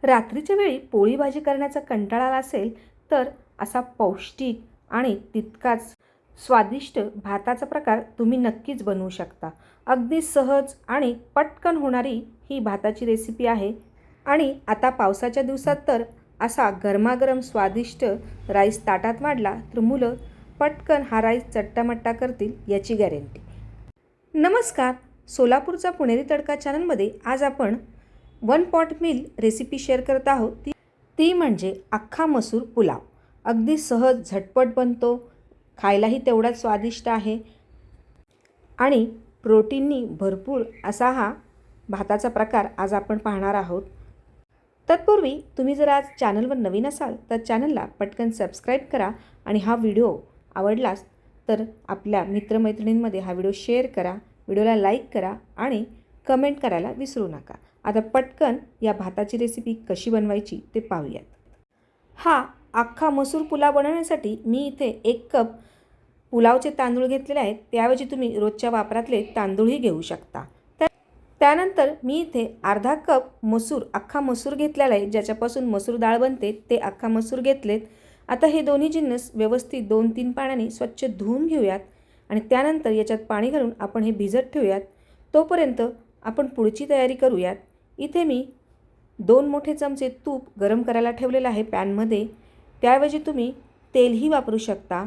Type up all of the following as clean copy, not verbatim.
रात्रीच्या वेळी पोळी भाजी करण्याचा कंटाळा आला असेल तर असा पौष्टिक आणि तितकाच स्वादिष्ट भाताचा प्रकार तुम्ही नक्कीच बनवू शकता। अगदी सहज आणि पटकन होणारी ही भाताची रेसिपी आहे। आणि आता पावसाच्या दिवसात तर असा गरमागरम स्वादिष्ट राईस ताटात वाढला तर मुलं पटकन हा राईस चट्टामट्टा करतील याची गॅरंटी। नमस्कार, सोलापूरचा पुणेरी तडका चॅनलमध्ये आज आपण one pot meal recipe share करत आहोत। ती म्हणजे अख्खा मसूर पुलाव। अगदी सहज झटपट बनतो, खायलाही तेवढाच स्वादिष्ट आहे आणि प्रोटीननी भरपूर असा हा भाताचा प्रकार आज आपण पाहणार आहोत। तत्पूर्वी तुम्ही जर आज चॅनलवर नवीन असाल तर चॅनलला पटकन सबस्क्राईब करा आणि हा व्हिडिओ आवडलास तर आपल्या मित्रमैत्रिणींमध्ये हा व्हिडिओ शेअर करा, व्हिडिओला लाईक करा आणि कमेंट करायला विसरू नका। आता पटकन या भाताची रेसिपी कशी बनवायची ते पाहूयात। हा अख्खा मसूर पुलाव बनवण्यासाठी मी इथे 1 कप पुलावचे तांदूळ घेतलेले आहेत। त्याऐवजी तुम्ही रोजच्या वापरातले तांदूळही घेऊ शकता। त्यानंतर मी इथे अर्धा कप अख्खा मसूर घेतलेला आहे, ज्याच्यापासून मसूर डाळ बनते ते अख्खा मसूर घेतलेत। आता हे दोन्ही जिन्नस व्यवस्थित 2-3 पाण्याने स्वच्छ धुवून घेऊयात आणि त्यानंतर याच्यात पाणी घालून आपण हे भिजत ठेवूयात। तोपर्यंत आपण पुढची तयारी करूयात। इथे मी 2 मोठे चमचे तूप गरम करायला ठेवलेलं आहे पॅनमध्ये। त्याऐवजी तुम्ही तेलही वापरू शकता।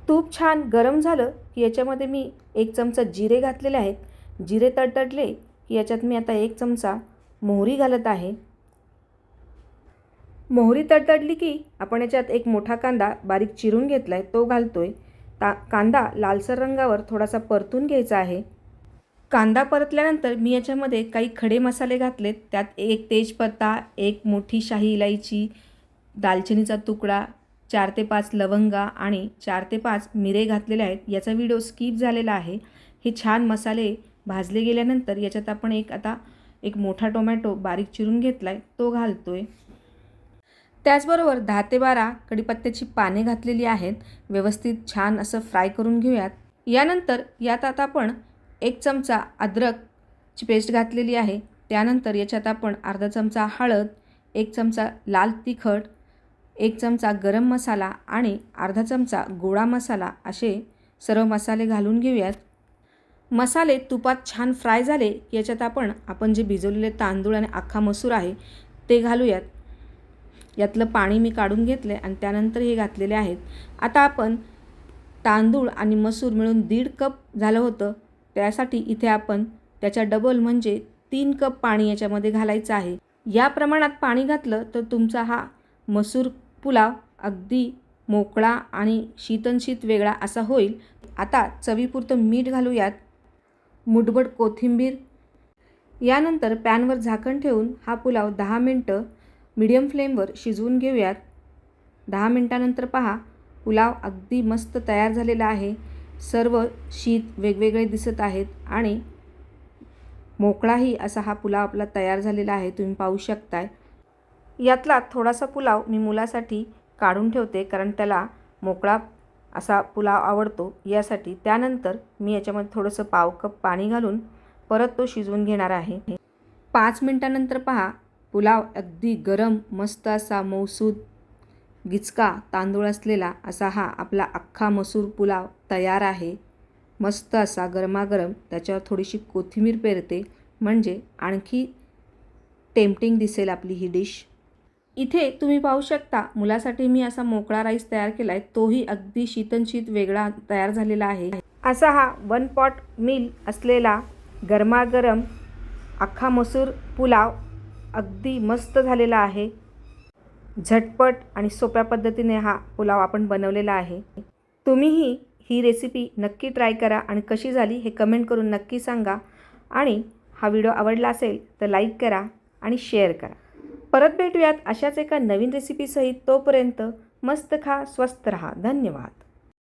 तूप छान गरम झालं की याच्यामध्ये मी 1 चमचा जिरे घातलेले आहेत। जिरे तडतडले की याच्यात मी आता 1 चमचा मोहरी घालत आहे। मोहरी तडतडली की आपण याच्यात 1 मोठा कांदा बारीक चिरून घेतला आहे तो घालतोय। कांदा लालसर रंगावर थोडासा परतून घ्यायचा आहे। कांदा परतल्यानंतर मी याच्यामध्ये काही खडे मसाले घातलेत। त्यात 1 तेजपत्ता, 1 मोठी शाही इलायची, दालचिनीचा तुकडा, 4 ते 5 लवंगा आणि 4 ते 5 मिरे घातलेले आहेत। याचा व्हिडिओ स्किप झालेला आहे। हे छान मसाले भाजले गेल्यानंतर याच्यात आपण आता एक मोठा टोमॅटो बारीक चिरून घेतलाय तो घालतोय। त्याचबरोबर 10 ते 12 कढीपत्त्याची पाने घातलेली आहेत। व्यवस्थित छान असं फ्राय करून घेऊयात। यानंतर यात आता आपण 1 चमचा अद्रकची पेस्ट घातलेली आहे। त्यानंतर याच्यात आपण अर्धा चमचा हळद, 1 चमचा लाल तिखट, 1 चमचा गरम मसाला आणि अर्धा चमचा गोडा मसाला असे सर्व मसाले घालून घेऊयात। मसाले तुपात छान फ्राय झाले की याच्यात आपण जे भिजवलेले तांदूळ आणि अख्खा मसूर आहे ते घालूयात। यातलं पाणी मी काढून घेतले आणि त्यानंतर हे घातलेले आहेत। आता आपण तांदूळ आणि मसूर मिळून 1.5 कप झालं होतं, त्यासाठी इथे आपण त्याच्या डबल म्हणजे 3 कप पाणी याच्यामध्ये घालायचं आहे। या प्रमाणात पाणी घातलं तर तुमचा हा मसूर पुलाव अगदी मोकळा आणि शीतनशीत वेगळा असा होईल। आता चवीपुरतं मीठ घालूयात, मुठभर कोथिंबीर। यानंतर पॅनवर झाकण ठेवून हा पुलाव 10 मिनटं मीडियम फ्लेमवर शिजवून घेऊयात। 10 मिनटानंतर पहा पुलाव अगदी मस्त तयार झालेला आहे। सर्व शीत वेगवेगळे दिसत आहेत आणि मोकळाही असा हा पुलाव आपला तयार झालेला आहे, तुम्ही पाहू शकताय। यातला थोडासा पुलाव मी मुलासाठी काढून ठेवते कारण त्याला मोकळा असा पुलाव आवडतो यासाठी। त्यानंतर मी याच्यामध्ये थोडंसं पाव कप पाणी घालून परत तो शिजवून घेणार आहे। 5 मिनटानंतर पहा पुलाव अगदी गरम मस्त असा मऊसूद गिचका तांदूळ असलेला असा हा आपला अख्खा मसूर पुलाव तयार आहे। मस्त असा गरमागरम त्याच्यावर थोडीशी कोथिंबीर पेरते म्हणजे आणखी टेम्पटिंग दिसेल आपली ही डिश। इथे तुम्ही पाहू शकता मुलासाठी मी असा मोकळा राईस तयार केला आहे, तोही अगदी शीतनशीत वेगळा तयार झालेला आहे। असा हा 1 पॉट मील असलेला गरमागरम अख्खा मसूर पुलाव अगदी मस्त झालेला आहे। झटपट आणि सोप्या पद्धतीने हा पुलाव आपण बनवलेला आहे। तुम्हीही ही रेसिपी नक्की ट्राय करा आणि कशी झाली हे कमेंट करून नक्की सांगा आणि हा व्हिडिओ आवडला असेल तर लाईक करा आणि शेअर करा। परत भेटूयात अशाच एका नवीन रेसिपीसहित। तोपर्यंत मस्त खा, स्वस्त रहा। धन्यवाद।